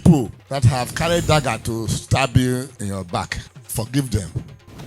People that have carried dagger to stab you in your back, forgive them.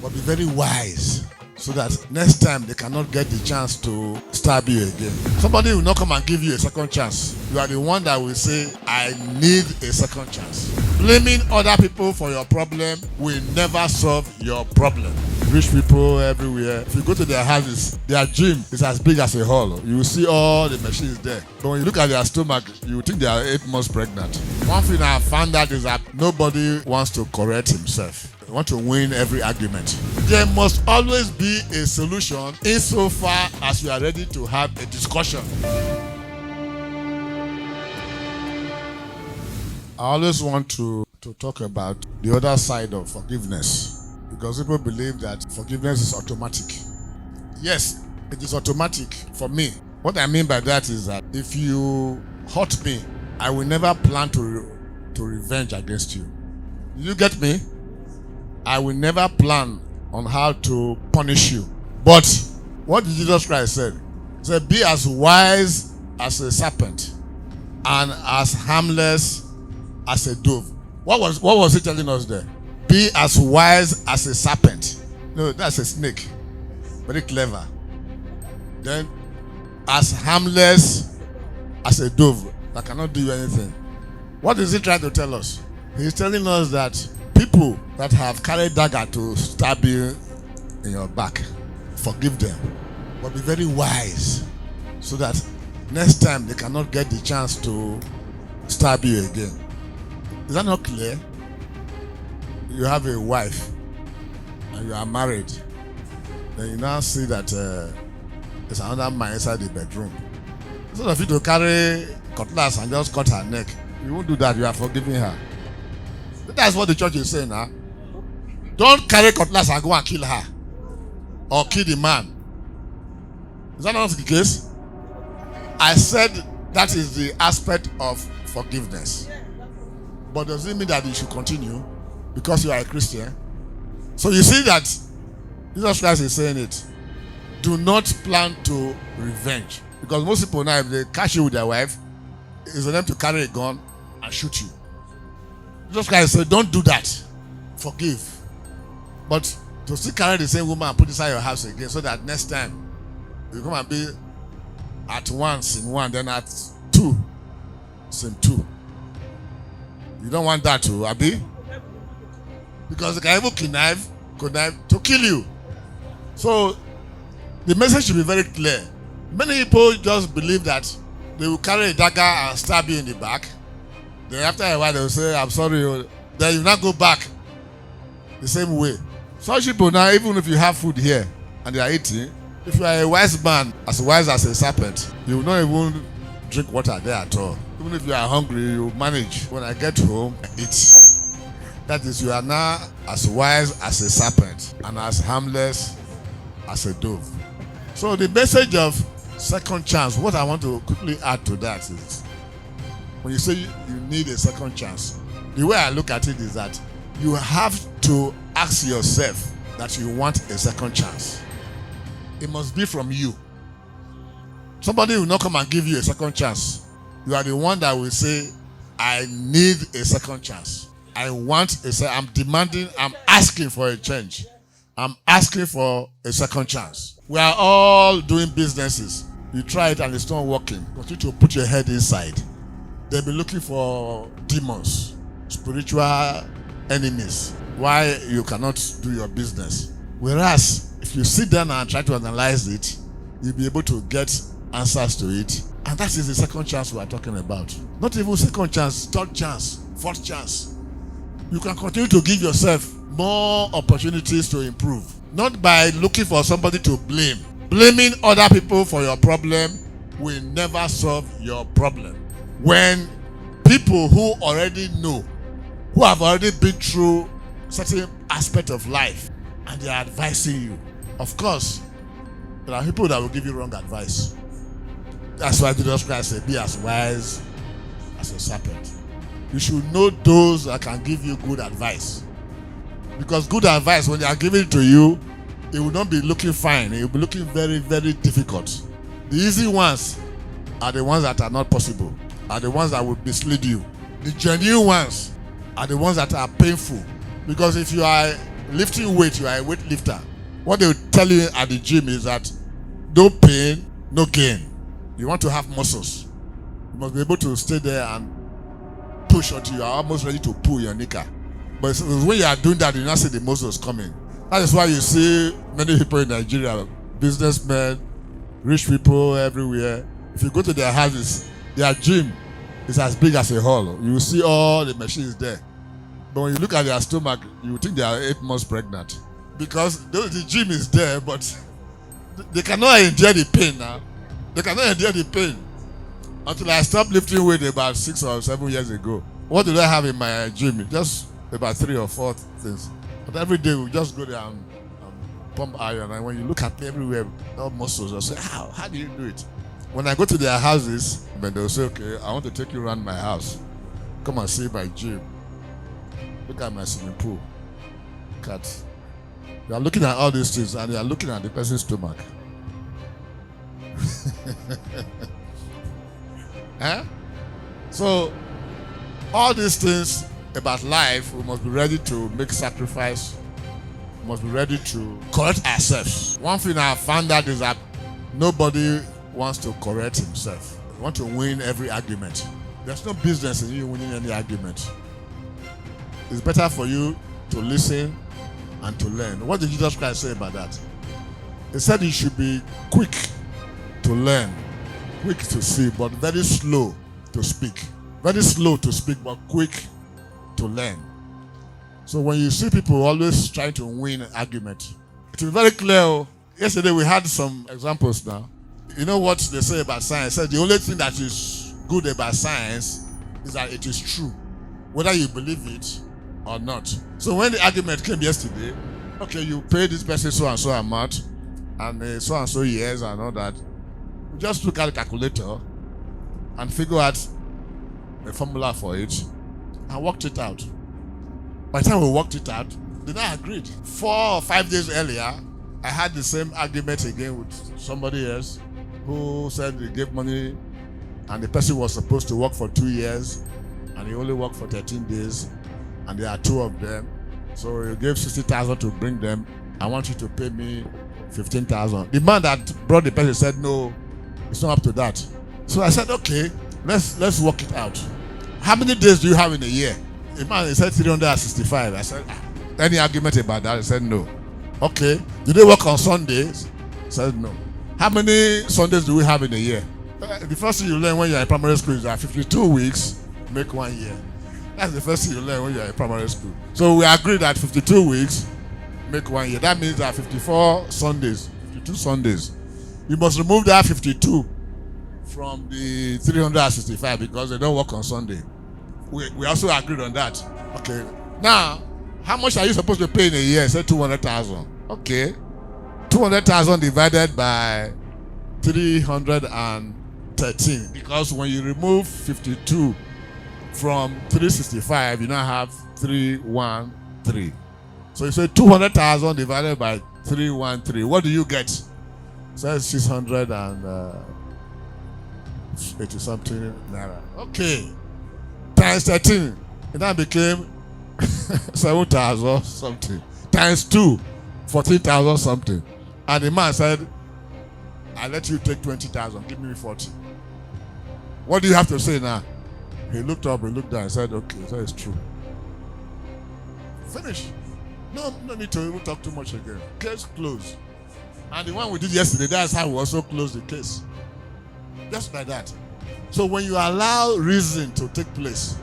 But be very wise so that next time they cannot get the chance to stab you again. Somebody will not come and give you a second chance. You are the one that will say, I need a second chance. Blaming other people for your problem will never solve your problem. Rich people everywhere, if you go to their houses, their gym is as big as a hall. You will see all the machines there. But when you look at their stomach, you will think they are 8 months pregnant. One thing I found out is that nobody wants to correct himself. They want to win every argument. There must always be a solution insofar as you are ready to have a discussion. I always want to talk about the other side of forgiveness. Because people believe that forgiveness is automatic. Yes, it is automatic for me. What I mean by that is that if you hurt me, I will never plan to revenge against you. Did you get me? I will never plan on how to punish you. But what did Jesus Christ say? He said, be as wise as a serpent and as harmless as a dove. What was he telling us there? Be as wise as a serpent. No, that's a snake. Very clever. Then, as harmless as a dove that cannot do you anything. What is he trying to tell us? He's telling us that people that have carried dagger to stab you in your back, forgive them. But be very wise so that next time they cannot get the chance to stab you again. Is that not clear? You have a wife and you are married, then you now see that there's another man inside the bedroom. Instead of you to carry cutlass and just cut her neck, you won't do that. You are forgiving her. That's what the church is saying now. Don't carry cutlass and go and kill her or kill the man. Is that not the case? I said that is the aspect of forgiveness. But does it mean that you should continue? Because you are a Christian. So you see that Jesus Christ is saying it. Do not plan to revenge. Because most people now, if they catch you with their wife, it's for them to carry a gun and shoot you. Jesus Christ said, don't do that. Forgive. But to still carry the same woman and put inside your house again, so that next time you come and be at once in one, then at two, sin two. You don't want that to, Abi? Because they can even connive to kill you. So the message should be very clear. Many people just believe that they will carry a dagger and stab you in the back. Then after a while they will say, I'm sorry. Then you not go back the same way. Such people now, even if you have food here and they are eating, if you are a wise man, as wise as a serpent, you will not even drink water there at all. Even if you are hungry, you manage. When I get home, I eat. That is, you are now as wise as a serpent and as harmless as a dove. So the message of second chance, what I want to quickly add to that is, when you say you need a second chance, the way I look at it is that you have to ask yourself that you want a second chance. It must be from you. Somebody will not come and give you a second chance. You are the one that will say, I need a second chance. I want I'm demanding, I'm asking for a change. I'm asking for a second chance. We are all doing businesses. You try it and it's not working. Continue to put your head inside. They'll be looking for demons, spiritual enemies, why you cannot do your business. Whereas, if you sit down and try to analyze it, you'll be able to get answers to it. And that is the second chance we are talking about. Not even second chance, third chance, fourth chance. You can continue to give yourself more opportunities to improve. Not by looking for somebody to blame. Blaming other people for your problem will never solve your problem. When people who already know, who have already been through certain aspect of life, and they are advising you, of course, there are people that will give you wrong advice. That's why Jesus Christ said, be as wise as a serpent. You should know those that can give you good advice. Because good advice, when they are giving it to you, it will not be looking fine. It will be looking very, very difficult. The easy ones are the ones that are not possible, are the ones that will mislead you. The genuine ones are the ones that are painful. Because if you are lifting weight, you are a weightlifter. What they will tell you at the gym is that no pain, no gain. You want to have muscles. You must be able to stay there and push until you are almost ready to pull your knicker. But when you are doing that, you not see the muscles coming. That is why you see many people in Nigeria, businessmen, rich people everywhere. If you go to their houses, their gym is as big as a hall. You will see all the machines there. But when you look at their stomach, you think they are 8 months pregnant. Because the gym is there, but they cannot endure the pain now. They cannot endure the pain. Until I stopped lifting weight about 6 or 7 years ago. What do I have in my gym? Just about 3 or 4 things. But every day we just go there and pump iron. And when you look at me everywhere, all muscles, I say, how do you do it? When I go to their houses, then they'll say, okay, I want to take you around my house. Come and see my gym. Look at my swimming pool. Look at. You are looking at all these things and you are looking at the person's stomach. Eh? So, all these things about life, we must be ready to make sacrifice. We must be ready to correct ourselves. One thing I found out is that nobody wants to correct himself. You want to win every argument. There's no business in you winning any argument. It's better for you to listen and to learn. What did Jesus Christ say about that? He said you should be quick to learn, quick to see, but very slow to speak. Very slow to speak, but quick to learn. So when you see people always trying to win an argument, it is very clear. Yesterday we had some examples now. You know what they say about science? They say the only thing that is good about science is that it is true, whether you believe it or not. So when the argument came yesterday, okay, you pay this person so and so amount and so and so years and all that. We just look at the calculator and figure out a formula for it and worked it out. By the time we worked it out, they now agreed. 4 or 5 days earlier, I had the same argument again with somebody else who said he gave money and the person was supposed to work for 2 years and he only worked for 13 days. And there are 2 of them. So you gave 60,000 to bring them. I want you to pay me 15,000. The man that brought the person said, no, it's not up to that. So I said, okay, let's work it out. How many days do you have in a year? The man, he said 365. I said, any argument about that? He said, no. Okay, do they work on Sundays? He said, no. How many Sundays do we have in a year? The first thing you learn when you're in primary school is that 52 weeks make 1 year. That's the first thing you learn when you're in primary school. So we agreed that 52 weeks make 1 year. That means that 54 Sundays, 52 Sundays. You must remove that 52 from the 365 because they don't work on Sunday. We also agreed on that. Okay. Now, how much are you supposed to pay in a year? Say 200,000. Okay. 200,000 divided by 313. Because when you remove 52 from 365, you now have 313. So you say 200,000 divided by 313. What do you get? So it's 680 something naira. Okay. Times 13. It now became 7,000 something. Times 2, 14,000 something. And the man said, I'll let you take 20,000. Give me 40. What do you have to say now? He looked up, he looked down, and said, okay, so it's true. Finish. No need to even talk too much again. Case closed. And the one we did yesterday, that's how we also closed the case. Just like that. So when you allow reason to take place,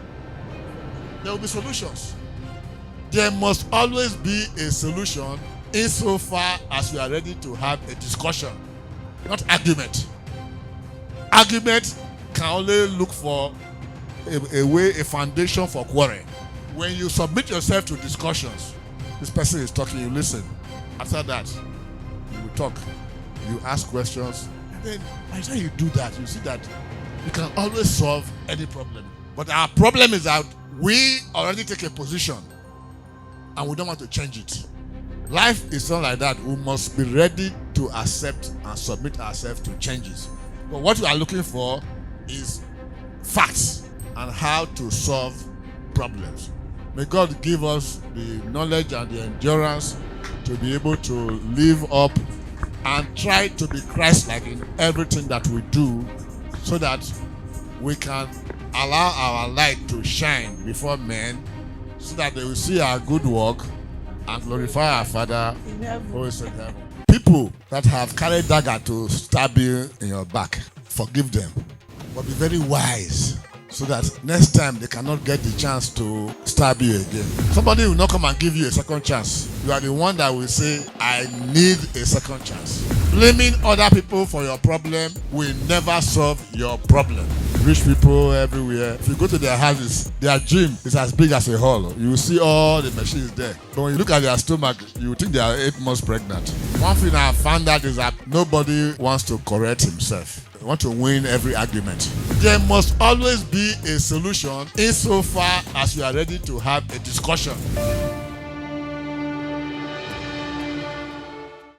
there will be solutions. There must always be a solution insofar as you are ready to have a discussion, not argument. Argument can only look for a foundation for quarrel. When you submit yourself to discussions, this person is talking, you listen. After that, you will talk, you ask questions, and then by the time you do that, you see that you can always solve any problem. But our problem is that we already take a position and we don't want to change it. Life is not like that. We must be ready to accept and submit ourselves to changes. But what we are looking for is facts. and how to solve problems. May God give us the knowledge and the endurance to be able to live up and try to be Christ-like in everything that we do, so that we can allow our light to shine before men, so that they will see our good work and glorify our Father who is in heaven. People that have carried dagger to stab you in your back, forgive them, but be very wise, so that next time they cannot get the chance to stab you again. Somebody will not come and give you a second chance. You are the one that will say, I need a second chance. Blaming other people for your problem will never solve your problem. Rich people everywhere, if you go to their houses, their gym is as big as a hall. You will see all the machines there. But when you look at their stomach, you will think they are 8 months pregnant. One thing I have found out is that nobody wants to correct himself. They want to win every argument. There must always be a solution insofar as you are ready to have a discussion.